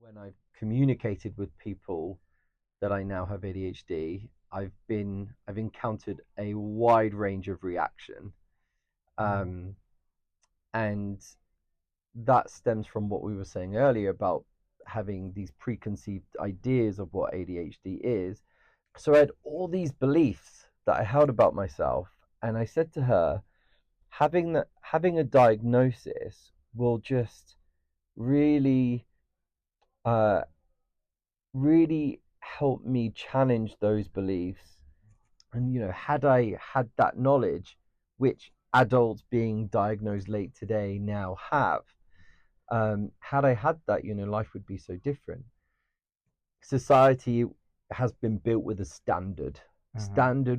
when I've communicated with people that I now have ADHD, I've encountered a wide range of reaction, um, and that stems from what we were saying earlier about having these preconceived ideas of what ADHD is. So I had all these beliefs that I held about myself, and I said to her, having a diagnosis will just really uh, really helped me challenge those beliefs. And, had I had that knowledge, which adults being diagnosed late today now have, had I had that, life would be so different. Society has been built with a standard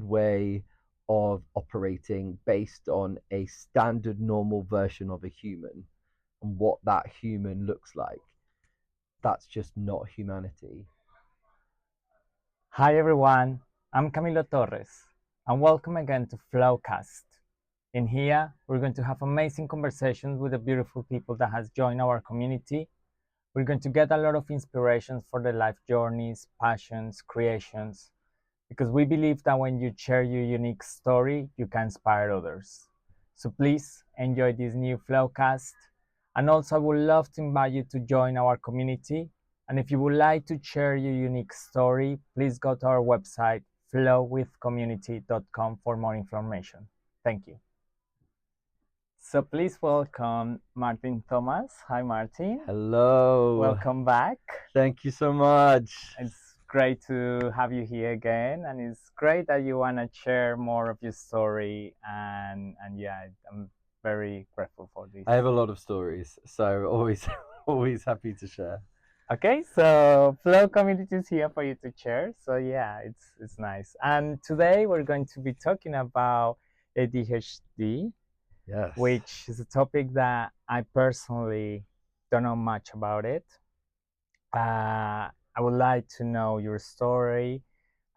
way of operating based on a standard normal version of a human and what that human looks like. That's just not humanity. Hi everyone, I'm Camilo Torres, and welcome again to Flowcast. In here, we're going to have amazing conversations with the beautiful people that has joined our community. We're going to get a lot of inspirations for their life journeys, passions, creations, because we believe that when you share your unique story, you can inspire others. So please enjoy this new Flowcast. And also, I would love to invite you to join our community. And if you would like to share your unique story, please go to our website, flowwithcommunity.com, for more information. Thank you. So please welcome Martyn Thomas. Hi, Martyn. Hello. Welcome back. Thank you so much. It's great to have you here again, and it's great that you want to share more of your story. And yeah, I'm very grateful for this. I have a lot of stories, so always always happy to share. Okay, so Flow Community is here for you to share. So yeah, it's nice. And today we're going to be talking about ADHD, Yes. which is a topic that I personally don't know much about it. I would like to know your story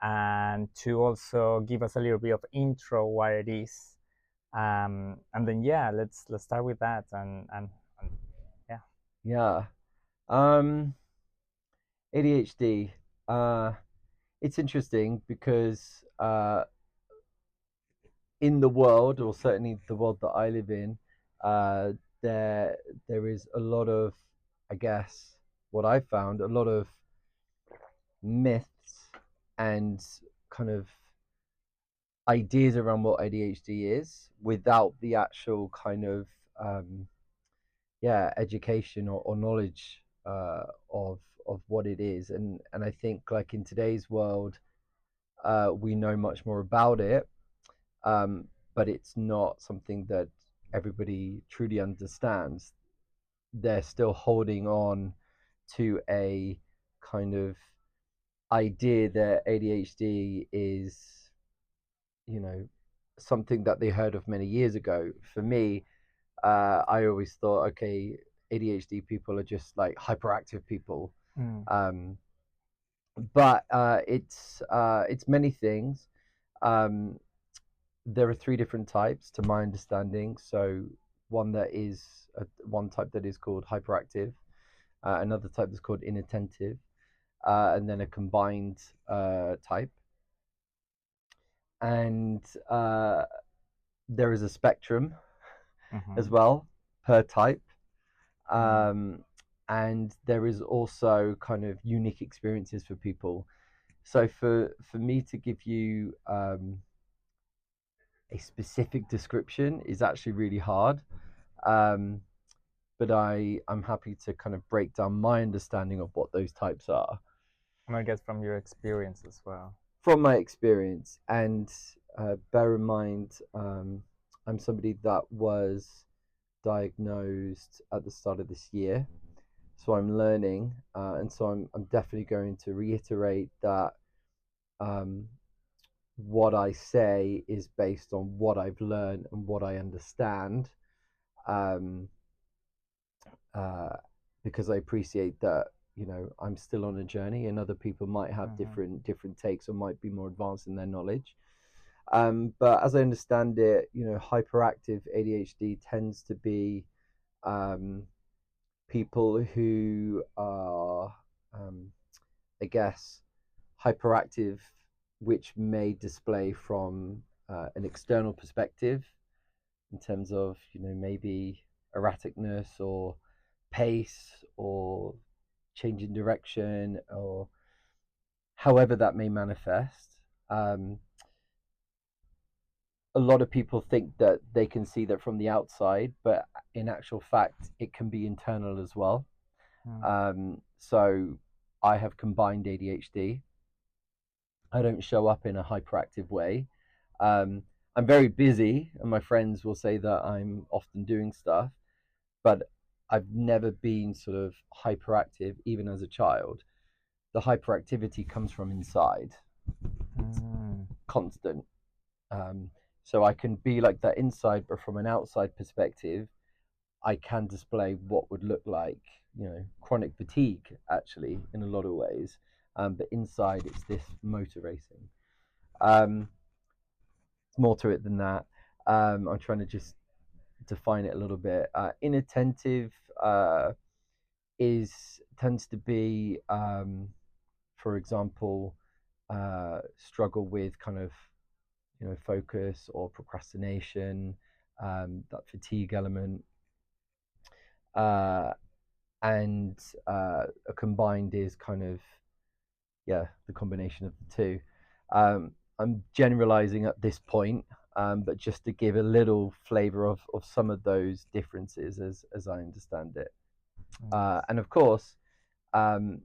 and to also give us a little bit of intro what it is. And then yeah, let's start with that and yeah. Yeah. Um, ADHD. It's interesting because in the world, or certainly the world that I live in, uh, there is a lot of, I guess, what I found, a lot of myths and kind of ideas around what ADHD is without the actual kind of education or knowledge of what it is. And I think, like, in today's world, we know much more about it, but it's not something that everybody truly understands. They're still holding on to a kind of idea that ADHD is, something that they heard of many years ago. For me, I always thought, okay, ADHD people are just like hyperactive people. Um, but it's many things. Um, there are three different types, to my understanding. So one type that is called hyperactive, another type that's called inattentive, and then a combined type. And there is a spectrum as well per type. And there is also kind of unique experiences for people. So for me to give you a specific description is actually really hard. Um, but I'm happy to kind of break down my understanding of what those types are. I guess from your experience as well. From my experience, and bear in mind, I'm somebody that was diagnosed at the start of this year, so I'm learning, and so I'm definitely going to reiterate that what I say is based on what I've learned and what I understand, um, because I appreciate that I'm still on a journey, and other people might have different takes or might be more advanced in their knowledge. But as I understand it, hyperactive ADHD tends to be people who are, I guess, hyperactive, which may display from an external perspective in terms of, maybe erraticness or pace or change in direction or however that may manifest. A lot of people think that they can see that from the outside, but in actual fact, it can be internal as well. So I have combined ADHD. I don't show up in a hyperactive way. I'm very busy, and my friends will say that I'm often doing stuff, but I've never been sort of hyperactive, even as a child. The hyperactivity comes from inside. It's constant. So I can be like that inside, but from an outside perspective, I can display what would look like, chronic fatigue, actually, in a lot of ways. But inside, it's this motor racing. It's more to it than that. I'm trying to just define it a little bit. Inattentive tends to be, for example, struggle with kind of focus or procrastination, that fatigue element, and a combined is kind of the combination of the two. I'm generalizing at this point, but just to give a little flavor of some of those differences as I understand it. And of course,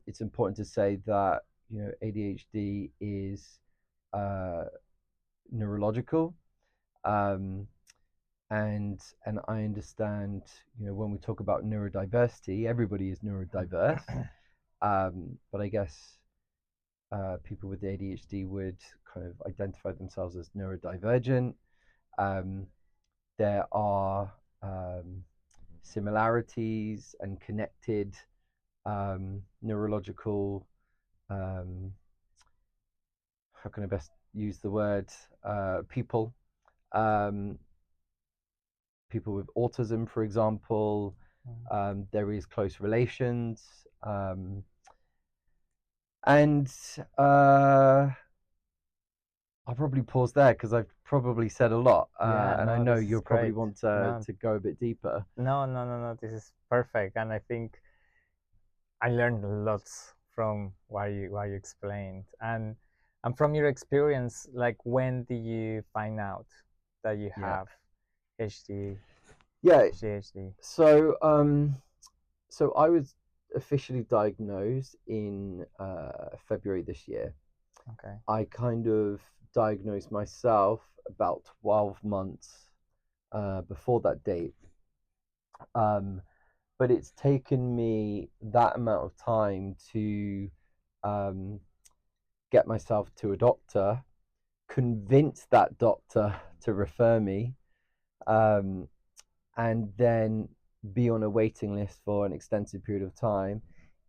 it's important to say that ADHD is neurological, and I understand when we talk about neurodiversity, everybody is neurodiverse, but I guess people with ADHD would kind of identify themselves as neurodivergent. There are similarities and connected neurological, how can I best use the word, people. People with autism, for example, there is close relations. And I'll probably pause there because I've probably said a lot, and I know you'll probably want to go a bit deeper. No. This is perfect, and I think I learned lots from what you explained, and from your experience. Like, when did you find out that you have ADHD? So I was officially diagnosed in February this year. Okay. I kind of diagnosed myself about 12 months before that date. But it's taken me that amount of time to get myself to a doctor, convince that doctor to refer me, and then be on a waiting list for an extensive period of time.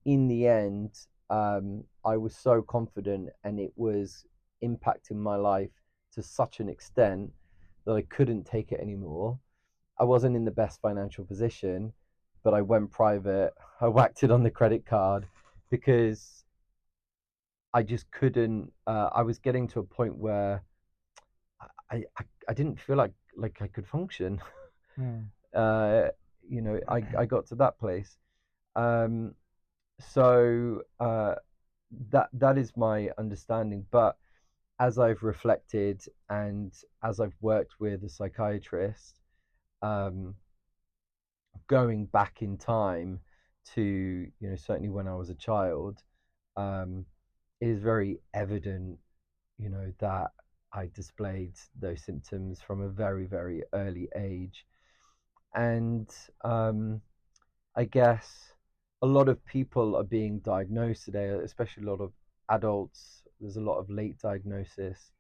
In the end, I was so confident, and it was impacting my life to such an extent that I couldn't take it anymore. I wasn't in the best financial position, but I went private. I whacked it on the credit card because I just couldn't. I was getting to a point where I didn't feel like I could function. I got to that place. So that is my understanding. But as I've reflected and as I've worked with a psychiatrist, going back in time to certainly when I was a child, it is very evident that I displayed those symptoms from a very, very early age. And I guess a lot of people are being diagnosed today, especially a lot of adults. There's a lot of late diagnosis,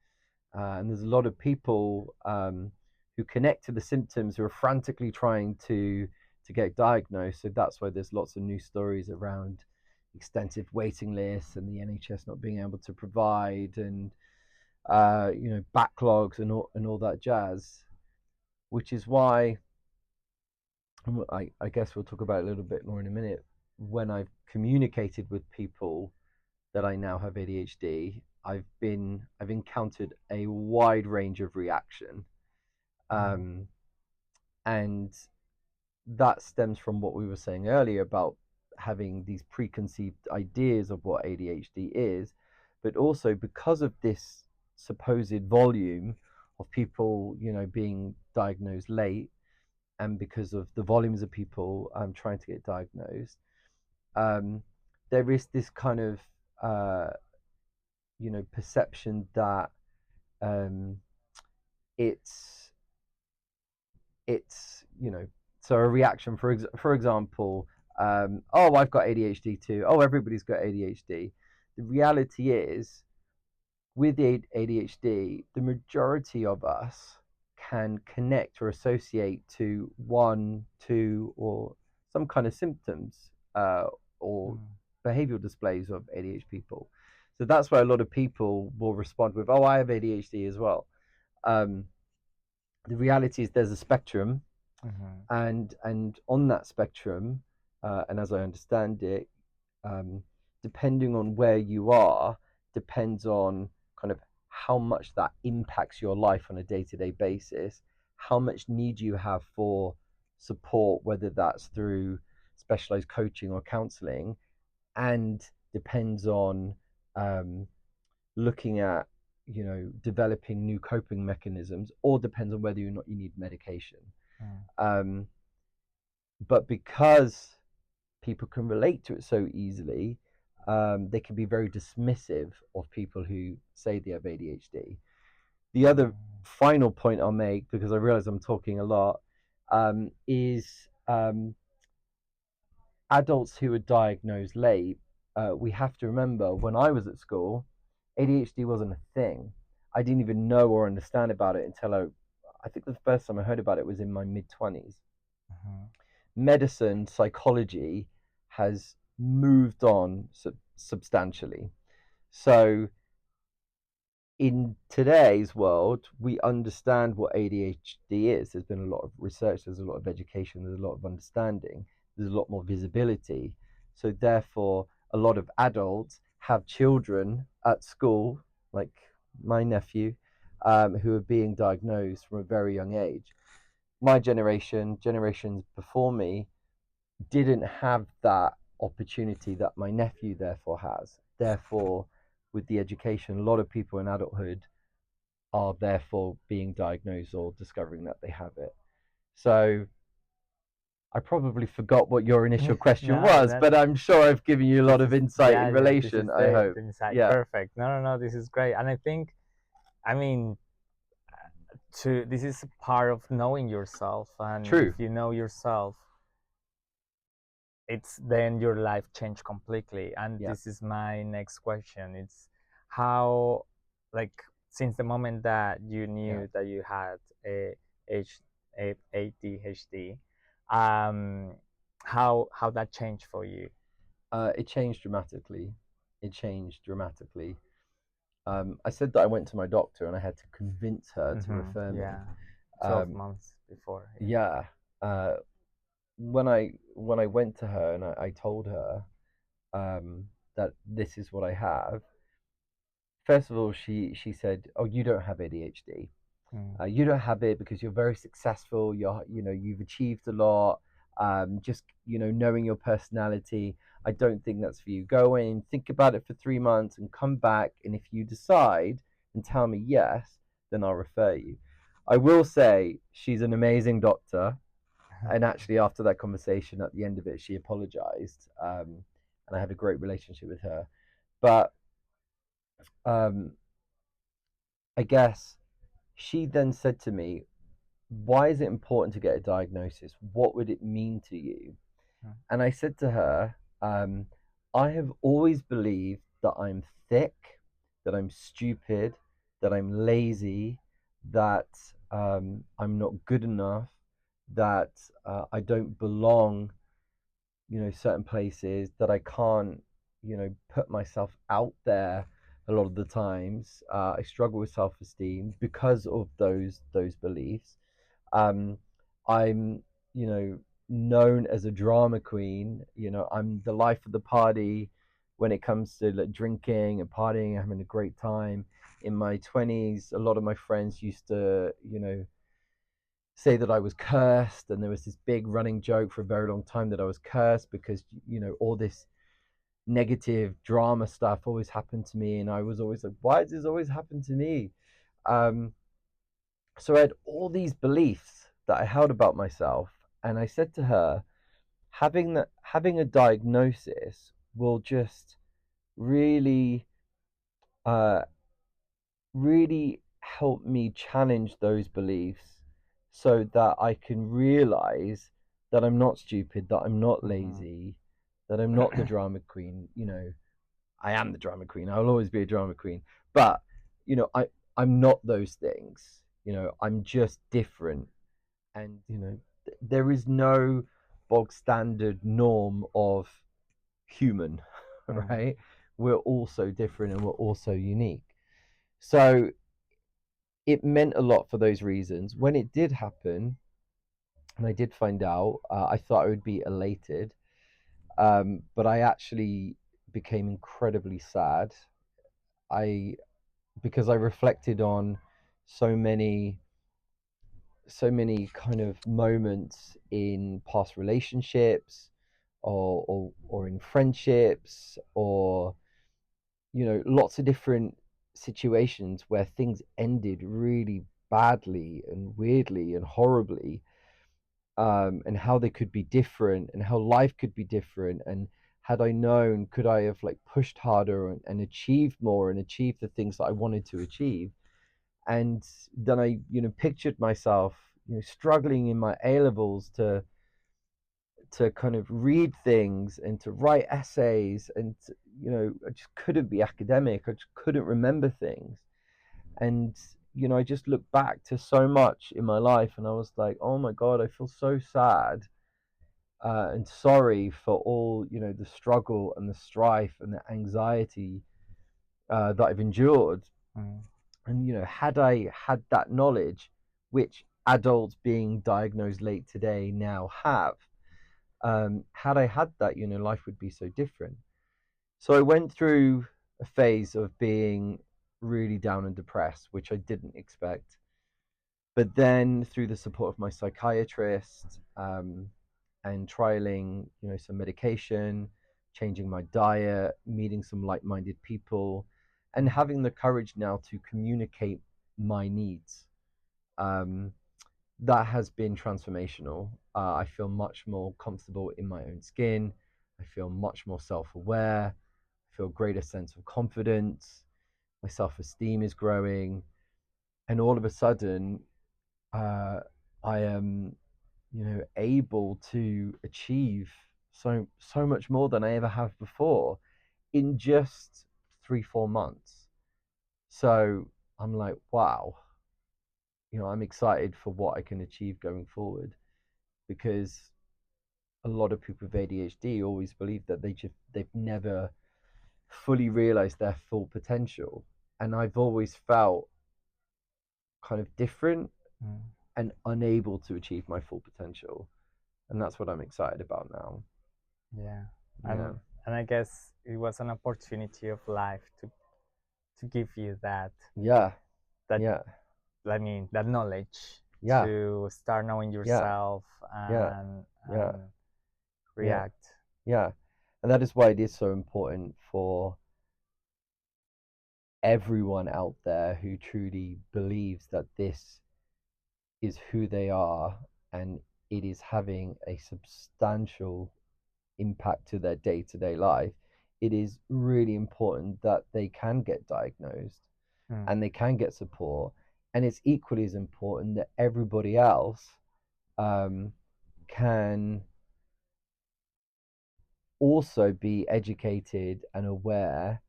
and there's a lot of people who connect to the symptoms who are frantically trying to get diagnosed. So that's why there's lots of news stories around extensive waiting lists and the NHS not being able to provide, and backlogs and all that jazz. Which is why I guess we'll talk about it a little bit more in a minute. When I've communicated with people that I now have ADHD, I've encountered a wide range of reaction, um, and that stems from what we were saying earlier about having these preconceived ideas of what ADHD is, but also because of this supposed volume of people, being diagnosed late, and because of the volumes of people trying to get diagnosed, um, there is this kind of uh, perception that um, it's so a reaction, for example, oh, I've got ADHD too. Oh, everybody's got ADHD. The reality is, with ADHD, the majority of us can connect or associate to one, two, or some kind of symptoms or behavioral displays of ADHD people. So that's why a lot of people will respond with, "Oh, I have ADHD as well." Um, the reality is, there's a spectrum, and on that spectrum, and as I understand it, um, depending on where you are, depends on kind of how much that impacts your life on a day-to-day basis, how much need you have for support, whether that's through specialized coaching or counseling, and depends on um, looking at developing new coping mechanisms, or depends on whether or not you need medication. um, but because people can relate to it so easily, they can be very dismissive of people who say they have ADHD. The other final point I'll make, because I realize I'm talking a lot, is adults who are diagnosed late. We have to remember, when I was at school, ADHD wasn't a thing. I didn't even know or understand about it until I think the first time I heard about it was in my mid-20s. Medicine, psychology has moved on substantially. So in today's world, we understand what ADHD is. There's been a lot of research, there's a lot of education, there's a lot of understanding, there's a lot more visibility. So therefore, a lot of adults have children at school, like my nephew, who are being diagnosed from a very young age. My generation, generations before me, didn't have that opportunity that my nephew therefore has. Therefore, with the education, a lot of people in adulthood are therefore being diagnosed or discovering that they have it. So I probably forgot what your initial question No, was, but I'm sure I've given you a lot of insight in yeah, this is relation, I hope. the insight. Yeah, Perfect. No, this is great. And I think, I mean, this is a part of knowing yourself, and true. if you know yourself, it's then your life changed completely. And Yeah, this is my next question. It's how, like, since the moment that you yeah. knew that you had ADHD, um, how that changed for you? It changed dramatically. It changed dramatically. I said that I went to my doctor and I had to convince her to refer me. Yeah, 12 Um, months before. yeah. Uh, when I went to her and I told her that this is what I have, first of all, she said, "Oh, you don't have ADHD. You don't have it because you're very successful. You've achieved a lot. Just knowing your personality, I don't think that's for you. Go away and think about it for 3 months and come back. And if you decide and tell me yes, then I'll refer you." I will say she's an amazing doctor. And actually, after that conversation, at the end of it, she apologized, and I had a great relationship with her. But um, I guess she then said to me, "Why is it important to get a diagnosis? What would it mean to you?" And I said to her, "I have always believed that I'm thick, that I'm stupid, that I'm lazy, that I'm not good enough, that I don't belong, certain places, that I can't, put myself out there a lot of the times. I struggle with self-esteem because of those beliefs. Um, I'm, you know, known as a drama queen. I'm the life of the party when it comes to like drinking and partying and having a great time. In my 20s, a lot of my friends used to, say that I was cursed, and there was this big running joke for a very long time that I was cursed because, all this negative drama stuff always happened to me, and I was always like, why does this always happen to me? Um, so I had all these beliefs that I held about myself, and I said to her, having a diagnosis will just really uh, really help me challenge those beliefs so that I can realize that I'm not stupid, that I'm not lazy, that I'm not the drama queen. I am the drama queen. I will always be a drama queen. But, I'm not those things. I'm just different. And, there is no bog standard norm of human, right? We're all so different and we're all so unique. So it meant a lot for those reasons. When it did happen, and I did find out, I thought I would be elated, but I actually became incredibly sad. I Because I reflected on so many kind of moments in past relationships, or in friendships, or lots of different situations where things ended really badly and weirdly and horribly, and how they could be different and how life could be different. And had I known, could I have like pushed harder and achieved more and achieved the things that I wanted to achieve? And then I, pictured myself, struggling in my A levels to kind of read things and to write essays, and I just couldn't be academic. I just couldn't remember things. And I just look back to so much in my life, and I was like, oh my god, I feel so sad, and sorry for all the struggle and the strife and the anxiety that I've endured. And had I had that knowledge, which adults being diagnosed late today now have, had I had that, life would be so different. So I went through a phase of being really down and depressed, which I didn't expect. But then, through the support of my psychiatrist, and trialing, some medication, changing my diet, meeting some like-minded people, and having the courage now to communicate my needs, that has been transformational. I feel much more comfortable in my own skin. I feel much more self-aware. I feel a greater sense of confidence. My self-esteem is growing, and all of a sudden, I am, able to achieve so much more than I ever have before in just 3-4 months. So I'm like, wow, I'm excited for what I can achieve going forward, because a lot of people with ADHD always believe that they've never fully realized their full potential, and I've always felt kind of different and unable to achieve my full potential, and that's what I'm excited about now. Yeah. Yeah. And I guess it was an opportunity of life to give you that Yeah. that Yeah. I mean that knowledge Yeah. to start knowing yourself and react. Yeah. And that is why it is so important for everyone out there who truly believes that this is who they are, and it is having a substantial impact to their day-to-day life. It is really important that they can get diagnosed and they can get support, and it's equally as important that everybody else, can also be educated and aware,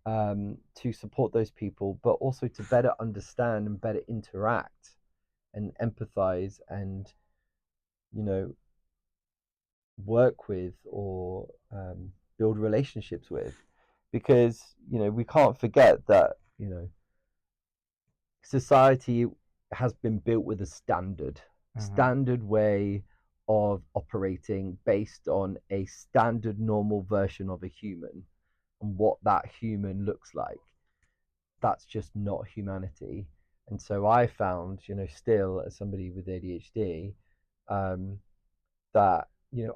to support those people, but also to better understand and better interact and empathize and work with, or build relationships with, because we can't forget that society has been built with a standard way of operating based on a standard normal version of a human and what that human looks like. That's just not humanity. And so I found, still as somebody with ADHD, that,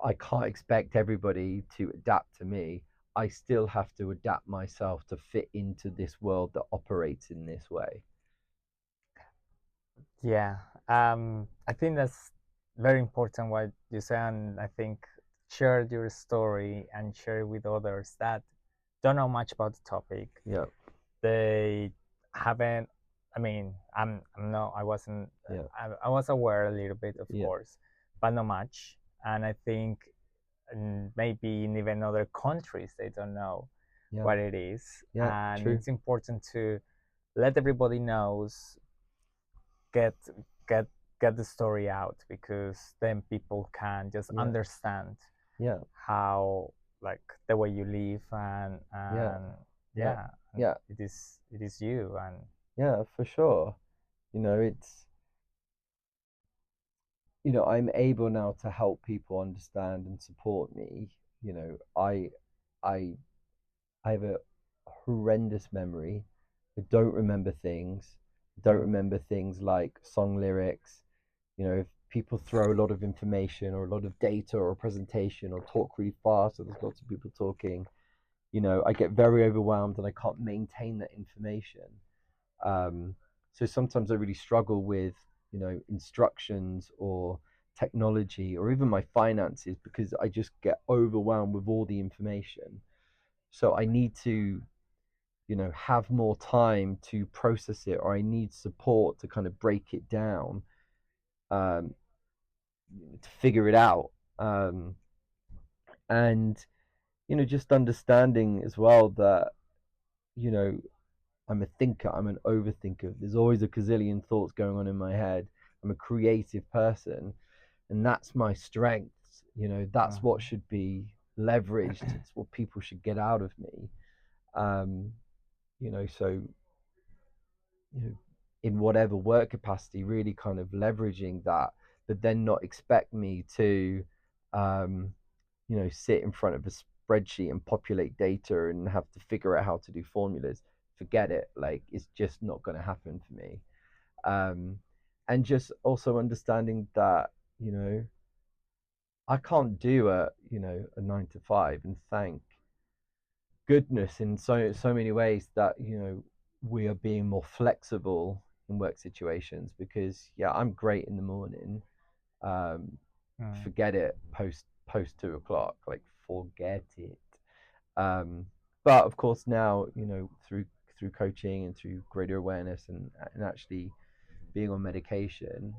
I can't expect everybody to adapt to me. I still have to adapt myself to fit into this world that operates in this way. Yeah, I think that's very important what you say, and I think share your story and share it with others that don't know much about the topic. Yeah. They haven't. I mean, I'm not. I wasn't. Yeah. I was aware a little bit, of Yeah. course, but not much. And I think maybe in even other countries they don't know what it is, and true. it's important to let everybody knows, get get get the story out, because then people can just understand how, like, the way you live, and it is you. And for sure. It's I'm able now to help people understand and support me. I I I have a horrendous memory. I don't remember things. I don't remember things like song lyrics. If people throw a lot of information or a lot of data or a presentation or talk really fast, or there's lots of people talking, I get very overwhelmed and I can't maintain that information. So sometimes I really struggle with, instructions or technology or even my finances, because I just get overwhelmed with all the information. So I need to, have more time to process it, or I need support to kind of break it down, to figure it out. And, just understanding as well that, I'm a thinker, I'm an overthinker. There's always a gazillion thoughts going on in my head. I'm a creative person, and that's my strength. That's what should be leveraged. It's what people should get out of me. So, in whatever work capacity, really kind of leveraging that, but then not expect me to, sit in front of a spreadsheet and populate data and have to figure out how to do formulas. Forget it. Like, it's just not going to happen for me. And just also understanding that, I can't do a 9 to 5, and thank goodness in so many ways that, we are being more flexible in work situations, because I'm great in the morning. Forget it post 2 o'clock, like forget it. But of course now, through coaching and through greater awareness, and actually being on medication,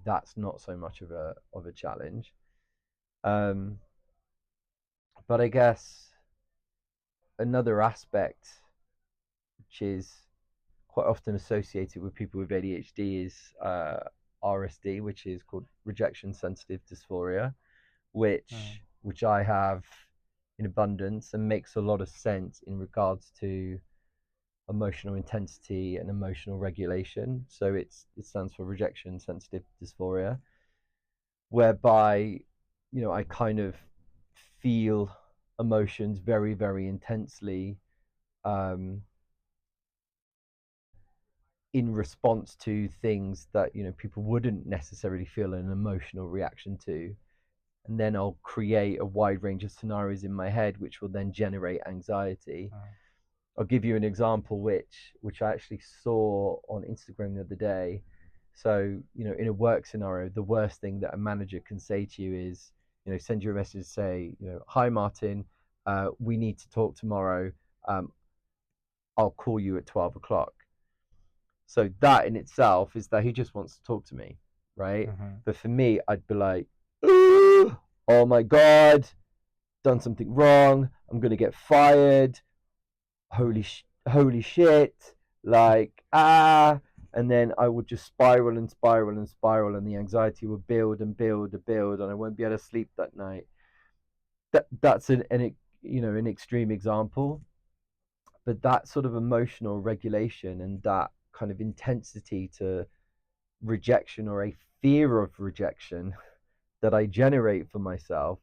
that's not so much of a challenge. But I guess another aspect, which is quite often associated with people with ADHD, is RSD, which is called rejection sensitive dysphoria, which I have in abundance, and makes a lot of sense in regards to emotional intensity and emotional regulation. So it stands for rejection sensitive dysphoria, whereby, I kind of feel emotions very, very intensely, in response to things that, people wouldn't necessarily feel an emotional reaction to. And then I'll create a wide range of scenarios in my head, which will then generate anxiety. I'll give you an example, which I actually saw on Instagram the other day. So, in a work scenario, the worst thing that a manager can say to you is, send you a message, say, hi, Martyn, we need to talk tomorrow. I'll call you at 12 o'clock. So that in itself is that he just wants to talk to me, right? But for me, I'd be like, oh my God, done something wrong. I'm going to get fired. Holy shit. Like, and then I would just spiral and spiral and spiral, and the anxiety would build and build and build, and I won't be able to sleep that night. That's an extreme example, but that sort of emotional regulation and that kind of intensity to rejection or a fear of rejection that I generate for myself,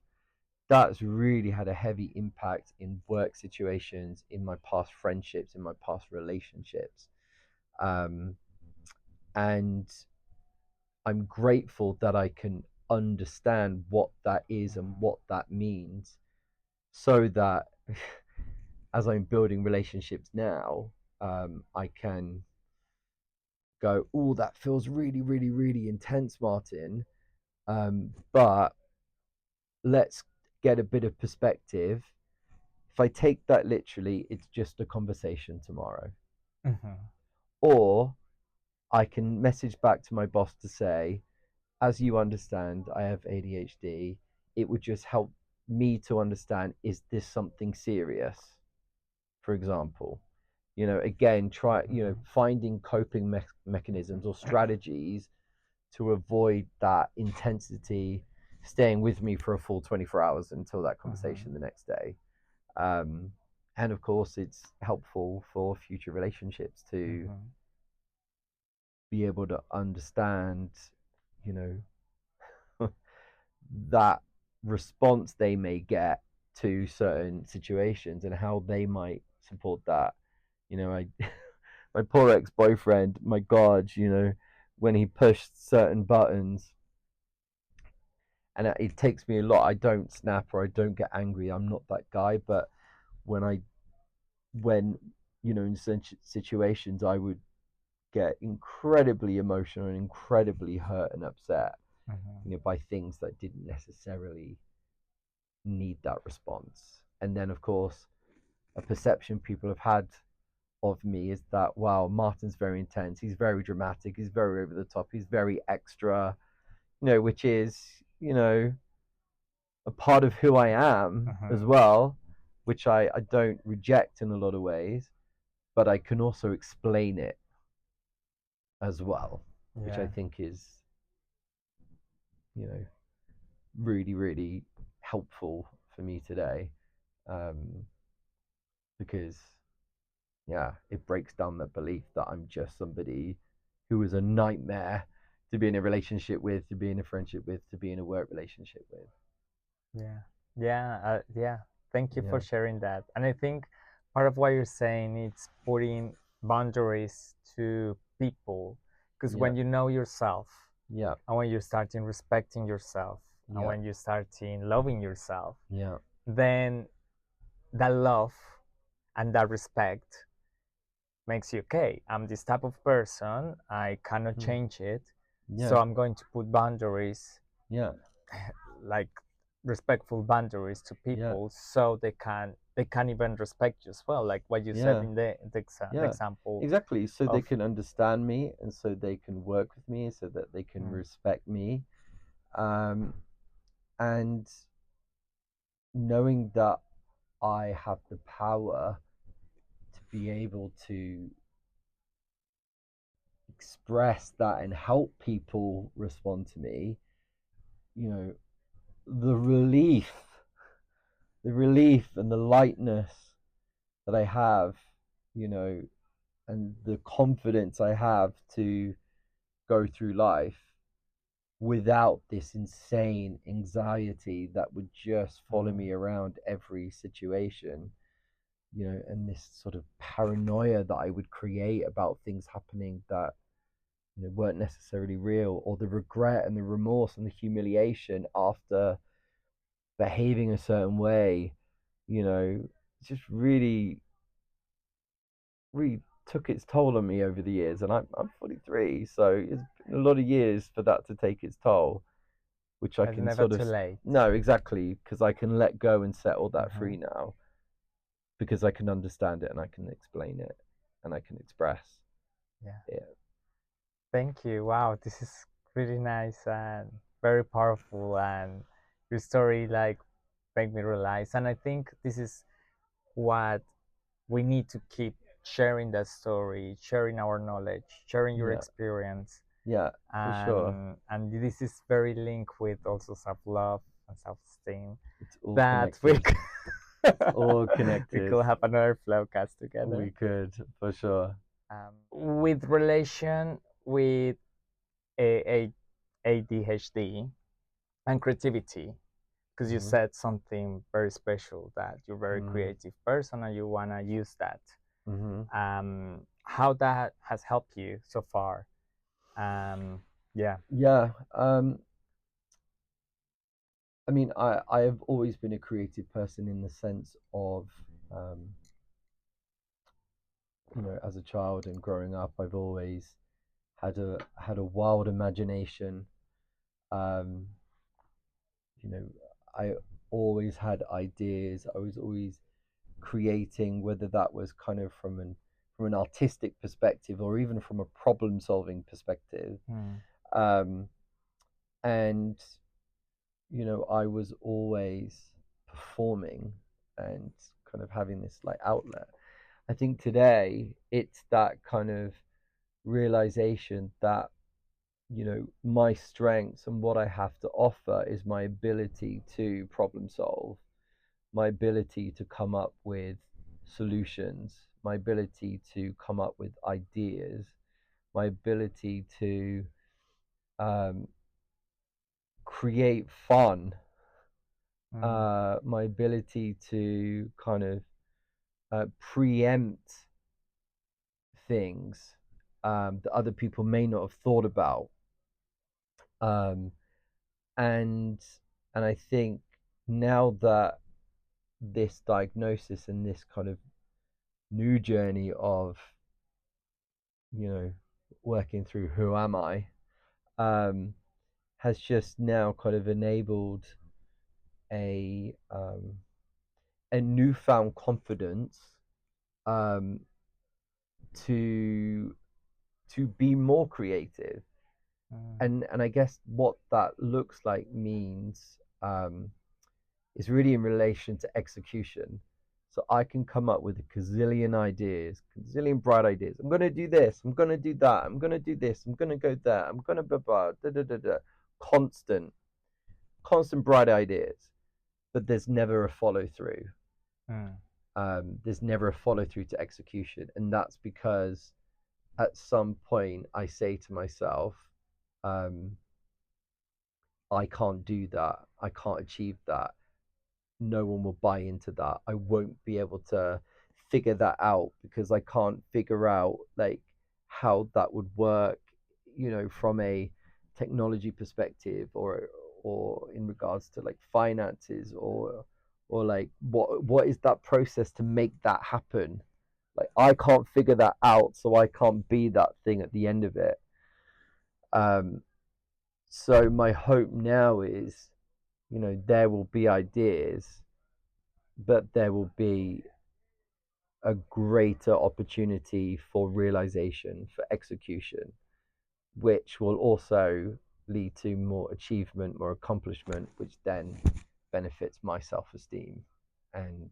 that's really had a heavy impact in work situations, in my past friendships, in my past relationships. And I'm grateful that I can understand what that is and what that means, so that as I'm building relationships now, I can go, oh, that feels really, really, really intense, Martyn. But let's get a bit of perspective. If I take that literally, it's just a conversation tomorrow. Or I can message back to my boss to say, as you understand, I have ADHD. It would just help me to understand, is this something serious? For example, again, finding coping mechanisms or strategies to avoid that intensity staying with me for a full 24 hours until that conversation the next day. And of course, it's helpful for future relationships to be able to understand, that response they may get to certain situations and how they might support that. I my poor ex-boyfriend, my God, when he pushed certain buttons, and it takes me a lot. I don't snap or I don't get angry. I'm not that guy. But when in situations, I would get incredibly emotional and incredibly hurt and upset, by things that didn't necessarily need that response. And then, of course, a perception people have had of me is that, wow, Martyn's very intense. He's very dramatic. He's very over the top. He's very extra, which is, a part of who I am as well, which I don't reject in a lot of ways, but I can also explain it as well, which I think is, really, really helpful for me today, because, it breaks down the belief that I'm just somebody who is a nightmare to be in a relationship with, to be in a friendship with, to be in a work relationship with. Yeah. Thank you for sharing that. And I think part of what you're saying is putting boundaries to people, because when you know yourself, and when you start in respecting yourself, and when you start in loving yourself, then that love and that respect makes you, okay, I'm this type of person, I cannot change it, so I'm going to put boundaries, like respectful boundaries to people, so they can even respect you as well, like what you said in the example. Exactly, so they can understand me, and so they can work with me, so that they can respect me, and knowing that I have the power to be able to express that and help people respond to me, the relief and the lightness that I have, and the confidence I have to go through life without this insane anxiety that would just follow me around every situation, and this sort of paranoia that I would create about things happening that, weren't necessarily real, or the regret and the remorse and the humiliation after behaving a certain way, just really, really took its toll on me over the years. And I'm 43, so it's been a lot of years for that to take its toll, which I can sort of, no, exactly, because I can let go and set all that free now, because I can understand it and I can explain it and I can express. Thank you. Wow, this is really nice and very powerful, and your story like made me realize, and I think this is what we need to keep sharing, that story, sharing our knowledge, sharing your experience. For sure. And this is very linked with also self-love and self-esteem. It's all that connected. All connected. We could have another flowcast together. We could, for sure. With relation with ADHD and creativity, because you Mm-hmm. said something very special, that you're a very Mm-hmm. creative person and you want to use that. Mm-hmm. How that has helped you so far? Yeah. Yeah. I mean, I have always been a creative person in the sense of, um, as a child and growing up, I've always had a wild imagination. Um, you know, I always had ideas. I was always creating, whether that was kind of from an artistic perspective or even from a problem solving perspective. Mm. Um, and I was always performing and kind of having this like outlet. I think today it's that kind of realization that my strengths and what I have to offer is my ability to problem solve, my ability to come up with solutions, my ability to come up with ideas, my ability to um, create fun, Mm. my ability to kind of preempt things that other people may not have thought about. Um, and and I think now that this diagnosis and this kind of new journey of working through who am I, um, has just now kind of enabled a um, a newfound confidence, um, to be more creative. Mm. And I guess what that looks like means, is really in relation to execution. So I can come up with a gazillion ideas, gazillion bright ideas. I'm gonna do this. I'm gonna do that. I'm gonna do this. I'm gonna go there. I'm gonna blah blah da da da da. Constant, constant bright ideas, but there's never a follow through. Mm. There's never a follow through to execution, and that's because at some point I say to myself, um, I can't do that. I can't achieve that. No one will buy into that. I won't be able to figure that out because I can't figure out like how that would work, from a technology perspective, or in regards to like finances, or like what is that process to make that happen. Like I can't figure that out, so I can't be that thing at the end of it. um so my hope now is, there will be ideas, but there will be a greater opportunity for realization, for execution, which will also lead to more achievement, more accomplishment, which then benefits my self esteem and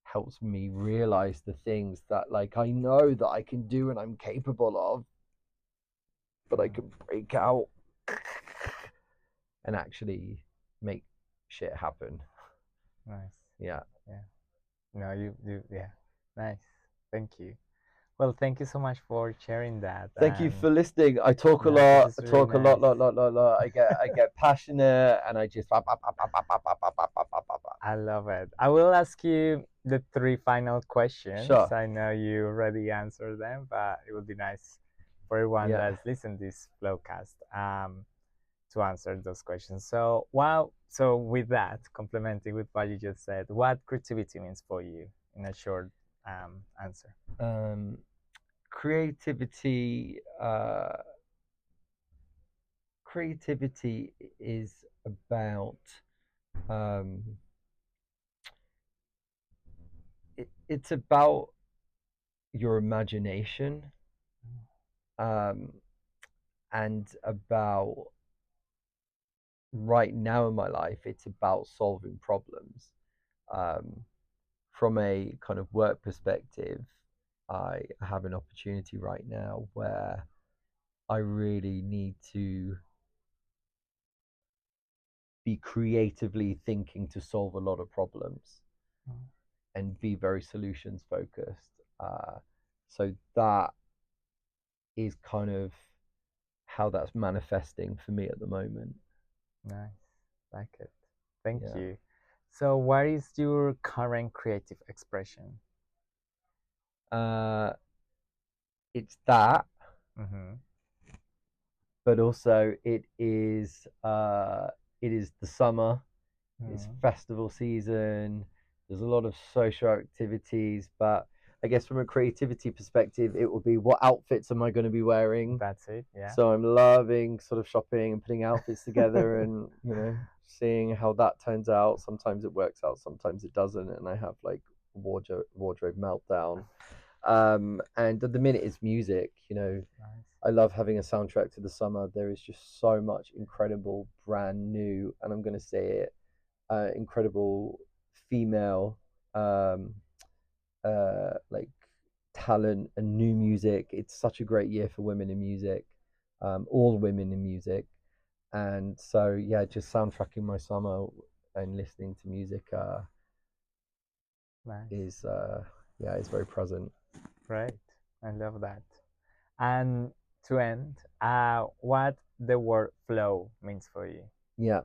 helps me realize the things that like I know that I can do and I'm capable of, but I can break out and actually make shit happen. Nice. Yeah. Yeah. No, yeah. Nice. Thank you. Well, thank you so much for sharing that. Thank you And for listening. I talk a no, this lot. is I really talk a lot, nice. lot. I get passionate, and I just. I love it. I will ask you the three final questions. Sure. I know you already answered them, but it would be nice for everyone Yeah. that's listening to this flowcast to answer those questions. So, wow. So, with that, complementing with what you just said, what creativity means for you in a short answer? Um, creativity. Creativity is about. Um, it's about your imagination. Um, and about right now in my life, it's about solving problems. Um, from a kind of work perspective, I have an opportunity right now where I really need to be creatively thinking to solve a lot of problems and be very solutions focused. So that is kind of how that's manifesting for me at the moment. Nice, like it. Thank Yeah. you. So, what is your current creative expression? It's that, Mm-hmm. but also it is the summer. It's festival season. There's a lot of social activities, but I guess from a creativity perspective, it will be what outfits am I going to be wearing? That's it, yeah. So I'm loving sort of shopping and putting outfits together and, seeing how that turns out. Sometimes it works out, sometimes it doesn't, and I have like wardrobe meltdown. And at the minute it's music, Nice. I love having a soundtrack to the summer. There is just so much incredible, brand new, and I'm going to say it, incredible female like talent and new music. It's such a great year for women in music, all women in music, and so yeah, just soundtracking my summer and listening to music Nice. is it's very present. Great. I love that. And to end, what the word flow means for you? Yeah,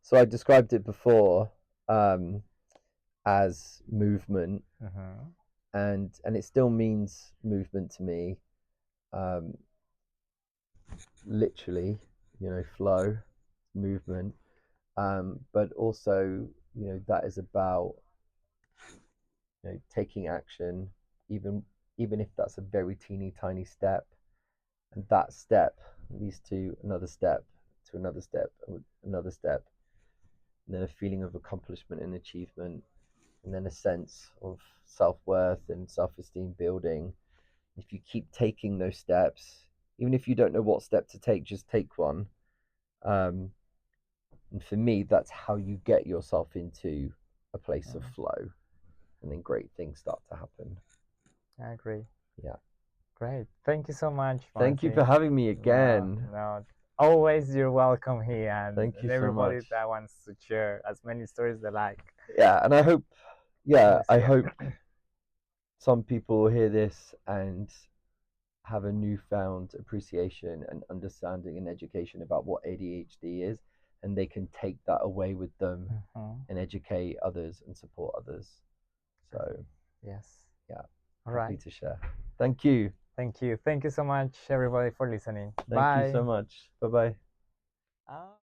so I described it before as movement, Mm-hmm. and it still means movement to me. Um, Literally, flow, movement, but also, that is about, taking action, even even if that's a very teeny tiny step, and that step leads to another step, to another step, another step, and then a feeling of accomplishment and achievement, and then a sense of self-worth and self-esteem building. If you keep taking those steps, even if you don't know what step to take, just take one. um, And for me, that's how you get yourself into a place of flow, and then great things start to happen. I agree. Yeah. Great. Thank you so much, Thank you Martyn. for having me No, again. no. Always you're welcome here, Thank you and so everybody much. that wants to share as many stories they like. Yeah, and I hope, I Yeah. hope some people hear this and have a newfound appreciation and understanding and education about what ADHD is, and they can take that away with them and educate others and support others. So, Yes. yeah, All happy right. to share. Thank you. Thank you. Thank you so much, everybody, for listening. Thank you Bye. so much. Bye bye.